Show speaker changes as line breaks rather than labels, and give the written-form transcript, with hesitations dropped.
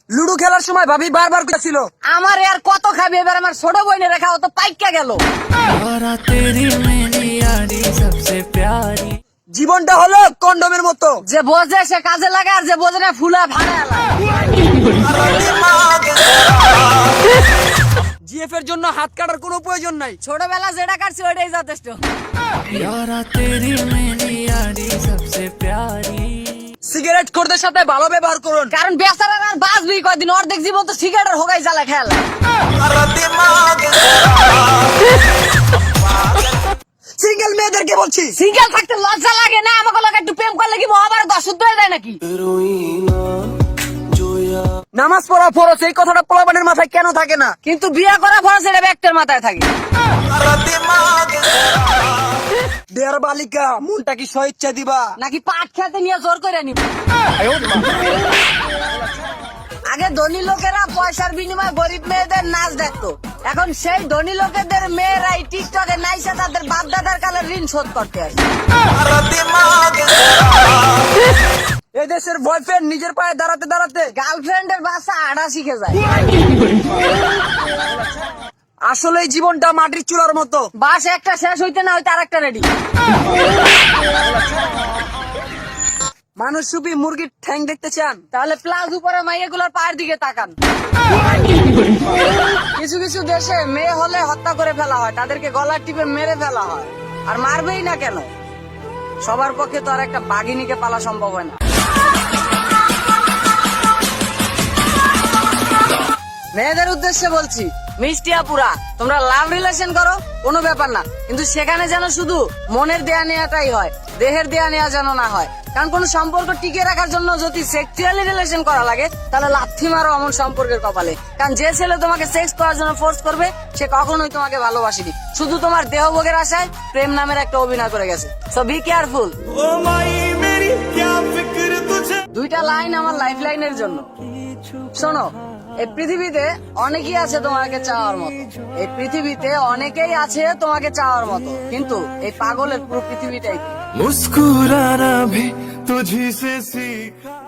Ludo খেলার সময় ভাবি বারবার কইছিল,
আমার আর কত খাবি, এবার আমার ছোট বোনের রেখা তো পাইকা গেল।
জীবনটা হলো কন্ডমের মতো,
যে বোঝে সে কাজে লাগে, আর যে বোঝে না ফুলা ভাড়া
জিএফ এর জন্য হাত কাটার কোনো প্রয়োজন নাই।
ছোটবেলা যেটা কাটছি ওইটাই যথেষ্ট।
সিগারেট খোরদের সাথে ভালো ব্যবহার করুন,
কারণ বেচারা আর বাঁচবি কয়দিন, অর্ধেক জীবন তো সিগারেটের হোগাই জ্বালা খেয়াল।
সিঙ্গেল মেয়েদেরকে বলছি,
সিঙ্গেল থাকতে লজ্জা লাগে না? আমাকে লোক একটু প্রেম করলে কি মহাভারত অশুদ্ধ হয়ে যায় নাকি?
নামাজ পড়া ফরজ, এই কথাটা পোলাপানের মাথায় কেন থাকে না?
কিন্তু বিয়ে করা ফরজ, এটা ব্যক্তির মাথায় থাকে।
দেয়ার বালিকা, মনটা কি স্বেচ্ছা দিবা
নাকি পাট খেতে নিয়ে জোর করে নিব? আগে ধনী লোকেরা পয়সার বিনিময়ে গরিব মেয়েদের নাচ দেখতো, এখন সেই ধনী লোকেদের মেয়েরাই টিকটকে নাইসা তাদের বাপ দাদার কালের ঋণ শোধ করতে আসে।
এই দেশের বয়ফ্রেন্ড নিজের পায়ে দাঁড়াতে দাঁড়াতে
গার্লফ্রেন্ডের বাসা আড়া শিখে যায়।
আসলে এই জীবনটা মাটির চুলার মতো,
বাস একটা শেষ হইতে না হইতে আরেকটা রেডি।
মানুষ রূপী মুরগির ঠ্যাং দেখতে চান?
তাহলে প্লাজ উপরে মাইয়াগুলোর পায়ের দিকে তাকান। কিছু কিছু দেশে মেয়ে হলে হত্যা করে ফেলা হয়, তাদেরকে গলা টিপে মেরে ফেলা হয়। আর মারবেই না কেন? সবার পক্ষে তো আর একটা বাঘিনীকে পালা সম্ভব হয় না। মেয়েদের উদ্দেশ্যে বলছি, মিষ্টি আপুরা, তোমরা লাভ রিলেশন করো, কোনো ব্যাপার না, কিন্তু সেখানে যেন শুধু মনের দেয়া নেওয়াটাই হয়, দেহের দেয়া নেওয়া যেন না হয়। কারণ কোন সম্পর্ক টিকে রাখার জন্য যদি সেক্সুয়ালি রিলেশন করা লাগে, তাহলে লাথি মারো অমন সম্পর্কের কপালে। কারণ যে ছেলে তোমাকে সেক্স করার জন্য ফোর্স করবে, সে কখনোই তোমাকে ভালোবাসেনি, শুধু তোমার দেহভোগের আশায় প্রেম নামের একটা অভিনয় করে গেছে। So be careful. দুইটা লাইন আমার লাইফ লাইনের জন্য। শোনো, এই পৃথিবীতে অনেকেই আছে তোমাকে চাওয়ার মতো, এই পৃথিবীতে অনেকেই আছে তোমাকে চাওয়ার মতো, কিন্তু এই পাগলের পুরো পৃথিবীটাই।
मुस्कुराना भी तुझी से सीखा।